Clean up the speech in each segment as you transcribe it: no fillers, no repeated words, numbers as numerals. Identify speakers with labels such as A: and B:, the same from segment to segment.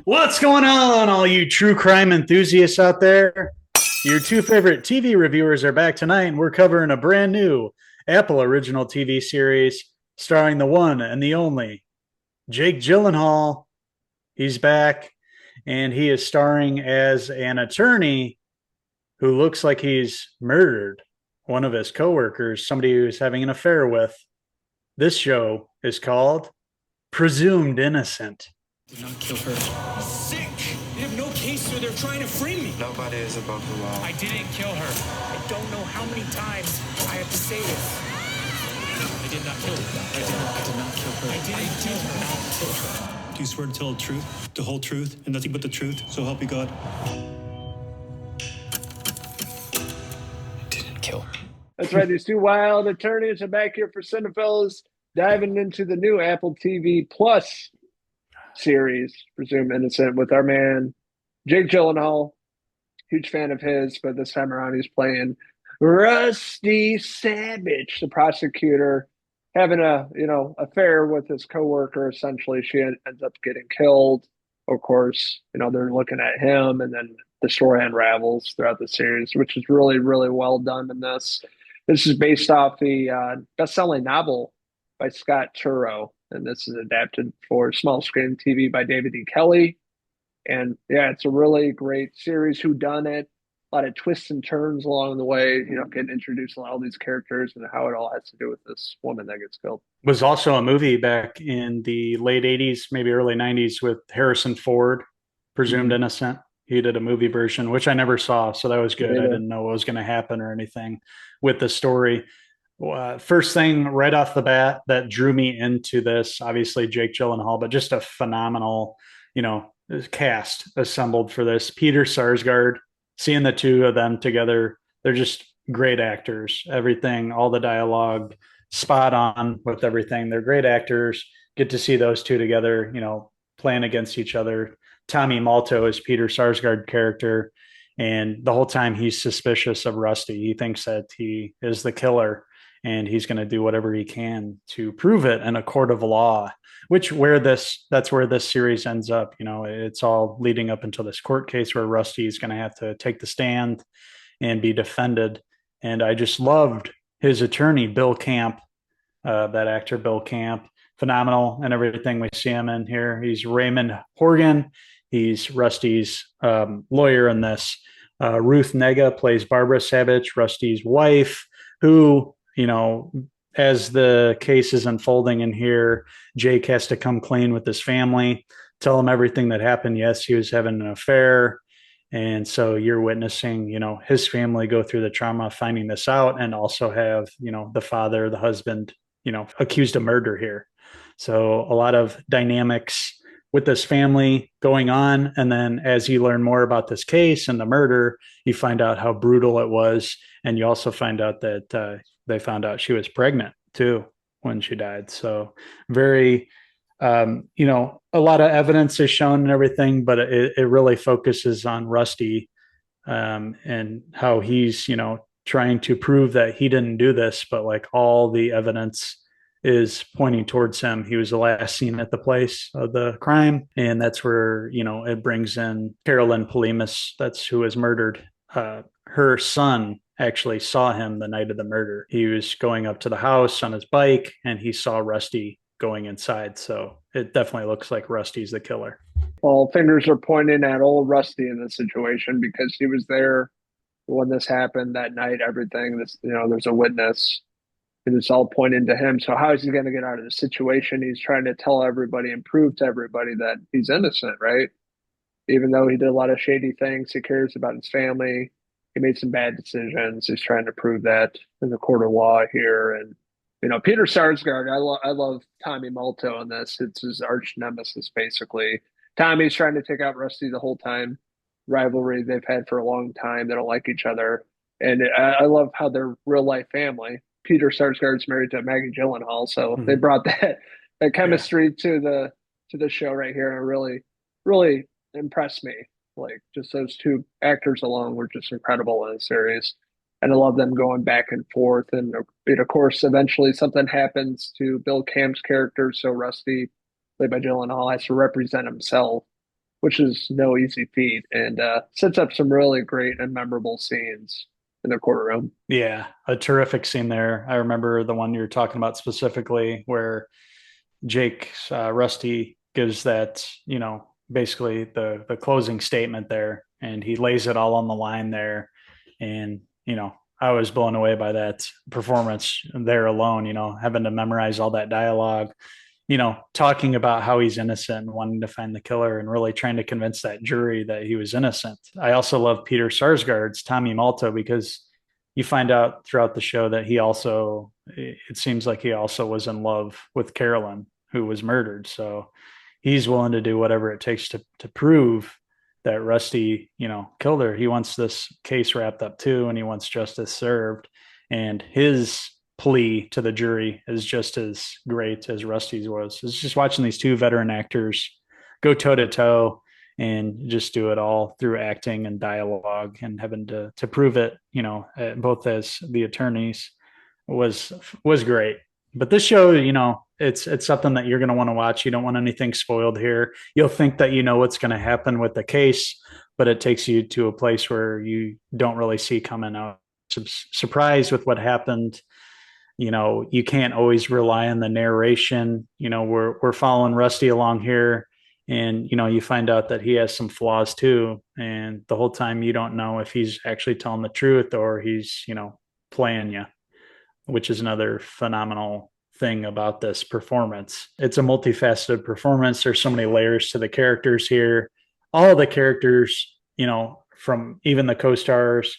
A: What's going on, all you true crime enthusiasts out there? Your two favorite TV reviewers are back tonight, and we're covering a brand new Apple original TV series starring the one and the only Jake Gyllenhaal. He's back, and he is starring as an attorney who looks like he's murdered one of his coworkers, somebody who's having an affair with. This show is called Presumed Innocent.
B: Did not kill her. Sick! They have no case, so they're trying to frame me.
C: Nobody is above the law.
B: I didn't kill her. I don't know how many times I have to say this. I did not kill her. I did not kill her. I did not kill her.
D: Do you swear to tell the truth, the whole truth, and nothing but the truth, so help you God?
B: I didn't kill her.
E: That's right. These two wild attorneys are back here for Cinephellas, diving into the new Apple TV Plus series, Presumed Innocent, with our man Jake Gyllenhaal. Huge fan of his, but this time around he's playing Rusty Savage, the prosecutor, having a affair with his coworker. Essentially, she ends up getting killed. Of course, they're looking at him, and then the story unravels throughout the series, which is really, really well done in this. This is based off the best-selling novel by Scott Turow, and this is adapted for small screen TV by David E. Kelly. And yeah, it's a really great series. Who done it? A lot of twists and turns along the way. Getting introduced to all these characters and how it all has to do with this woman that gets killed.
A: Was also a movie back in the late 80s, maybe early 90s with Harrison Ford, Presumed Innocent. He did a movie version, which I never saw. So that was good. I didn't know what was going to happen or anything with the story. First thing right off the bat that drew me into this, obviously Jake Gyllenhaal, but just a phenomenal, cast assembled for this. Peter Sarsgaard, seeing the two of them together, they're just great actors. Everything, all the dialogue, spot on with everything. They're great actors. Get to see those two together, playing against each other. Tommy Malto is Peter Sarsgaard character, and the whole time he's suspicious of Rusty. He thinks that he is the killer, and he's going to do whatever he can to prove it in a court of law. That's where this series ends up. It's all leading up until this court case where Rusty is going to have to take the stand and be defended. And I just loved his attorney, Bill Camp, that actor, Bill Camp, phenomenal and everything we see him in here. He's Raymond Horgan. He's Rusty's lawyer in this. Ruth Nega plays Barbara Savage, Rusty's wife, who, as the case is unfolding in here, Jake has to come clean with his family, tell him everything that happened. Yes, he was having an affair. And so you're witnessing, his family go through the trauma of finding this out, and also have, the father, the husband, accused of murder here. So a lot of dynamics with this family going on. And then as you learn more about this case and the murder, you find out how brutal it was. And you also find out that they found out she was pregnant too when she died. So very, a lot of evidence is shown and everything, but it really focuses on Rusty and how he's, trying to prove that he didn't do this, but like all the evidence is pointing towards him. He was the last seen at the place of the crime. And that's where, it brings in Carolyn Polimas. That's who was murdered. Her son actually saw him the night of the murder. He was going up to the house on his bike, and he saw Rusty going inside. So it definitely looks like Rusty's the killer.
E: Well, fingers are pointing at old Rusty in this situation because he was there when this happened that night. Everything, there's a witness. And it's all pointing to him. So how is he going to get out of the situation? He's trying to tell everybody and prove to everybody that he's innocent, right? Even though he did a lot of shady things, he cares about his family. He made some bad decisions. He's trying to prove that in the court of law here. And, Peter Sarsgaard, I love Tommy Malto in this. It's his arch nemesis, basically. Tommy's trying to take out Rusty the whole time. Rivalry they've had for a long time. They don't like each other. And I love how they're real life family. Peter Sarsgaard's married to Maggie Gyllenhaal, so they brought that chemistry to the show right here, and it really, really impressed me. Like, just those two actors alone were just incredible in the series, and I love them going back and forth. And of course, eventually something happens to Bill Camp's character, so Rusty, played by Gyllenhaal, has to represent himself which is no easy feat, and sets up some really great and memorable scenes in the courtroom.
A: Yeah, a terrific scene there. I remember the one you're talking about specifically where Jake Rusty gives that, basically the closing statement there, and he lays it all on the line there. And I was blown away by that performance there alone. Having to memorize all that dialogue. Talking about how he's innocent and wanting to find the killer and really trying to convince that jury that he was innocent. I also love Peter Sarsgaard's Tommy Malto because you find out throughout the show that it seems like he also was in love with Carolyn, who was murdered. So he's willing to do whatever it takes to prove that Rusty, killed her. He wants this case wrapped up too, and he wants justice served. And his plea to the jury is just as great as Rusty's was. It's just watching these two veteran actors go toe to toe and just do it all through acting and dialogue and having to prove it, both as the attorneys was great. But this show, it's something that you're going to want to watch. You don't want anything spoiled here. You'll think that you know what's going to happen with the case, but it takes you to a place where you don't really see coming out. Surprised with what happened. You can't always rely on the narration. We're following Rusty along here, and you find out that he has some flaws too. And the whole time you don't know if he's actually telling the truth or he's playing you, which is another phenomenal thing about this performance. It's a multifaceted performance. There's so many layers to the characters here. All the characters, from even the co-stars,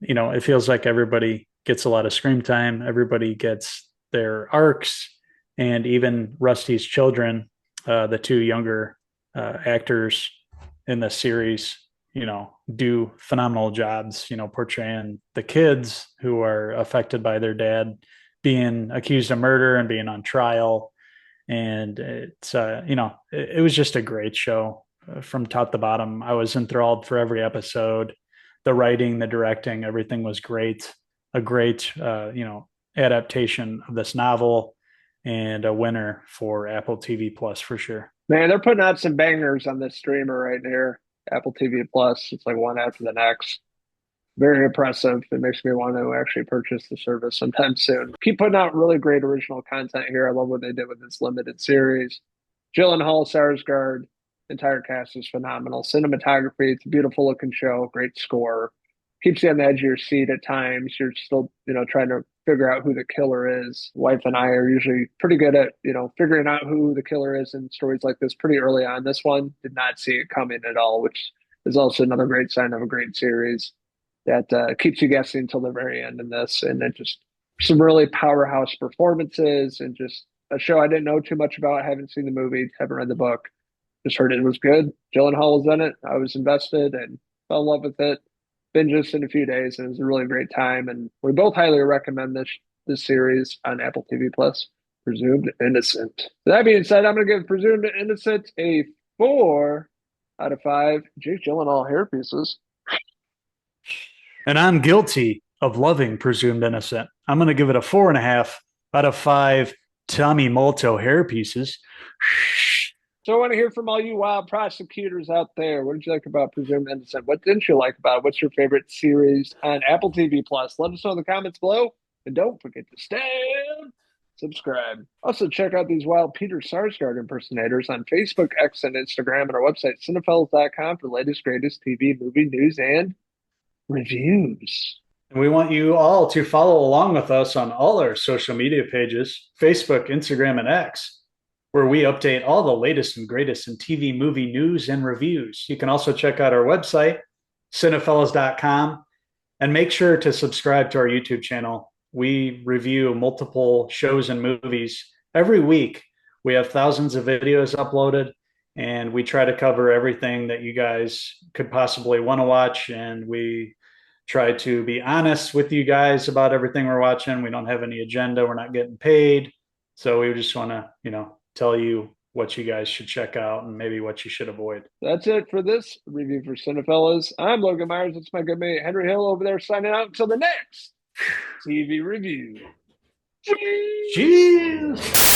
A: it feels like everybody gets a lot of screen time. Everybody gets their arcs, and even Rusty's children, the two younger actors in the series, do phenomenal jobs, portraying the kids who are affected by their dad being accused of murder and being on trial. And it's, it was just a great show from top to bottom. I was enthralled for every episode. The writing, the directing, everything was great. A great, adaptation of this novel, and a winner for Apple TV Plus for sure.
E: Man, they're putting out some bangers on this streamer right here, Apple TV Plus. It's like one after the next. Very impressive. It makes me want to actually purchase the service sometime soon. Keep putting out really great original content here. I love what they did with this limited series. Gyllenhaal, Sarsgaard, entire cast is phenomenal. Cinematography, it's a beautiful looking show, great score. Keeps you on the edge of your seat at times. You're still, trying to figure out who the killer is. Wife and I are usually pretty good at, figuring out who the killer is in stories like this pretty early on. This one did not see it coming at all, which is also another great sign of a great series that keeps you guessing until the very end in this. And then just some really powerhouse performances and just a show I didn't know too much about. I haven't seen the movie, haven't read the book, just heard it was good. Gyllenhaal was in it. I was invested and fell in love with it. Binge this in a few days, and it was a really great time. And we both highly recommend this series on Apple TV Plus, Presumed Innocent. That being said, I'm going to give Presumed Innocent a 4 out of 5 Jake Gyllenhaal hair pieces.
A: And I'm guilty of loving Presumed Innocent. I'm going to give it a 4.5 out of 5 Tommy Malto hair pieces.
E: So I want to hear from all you wild prosecutors out there. What did you like about Presumed Innocent? What didn't you like about it? What's your favorite series on Apple TV Plus? Let us know in the comments below. And don't forget to subscribe. Also, check out these wild Peter Sarsgaard impersonators on Facebook, X, and Instagram, and our website, Cinephellas.com, for the latest, greatest TV, movie news, and reviews.
A: And we want you all to follow along with us on all our social media pages, Facebook, Instagram, and X, where we update all the latest and greatest in TV, movie news, and reviews. You can also check out our website, Cinephellas.com, and make sure to subscribe to our YouTube channel. We review multiple shows and movies every week. We have thousands of videos uploaded, and we try to cover everything that you guys could possibly want to watch. And we try to be honest with you guys about everything we're watching. We don't have any agenda. We're not getting paid. So we just want to, tell you what you guys should check out and maybe what you should avoid.
E: That's it for this review for Cinefellas. I'm Logan Myers. It's my good mate Henry Hill over there signing out until the next TV review.
A: Cheers!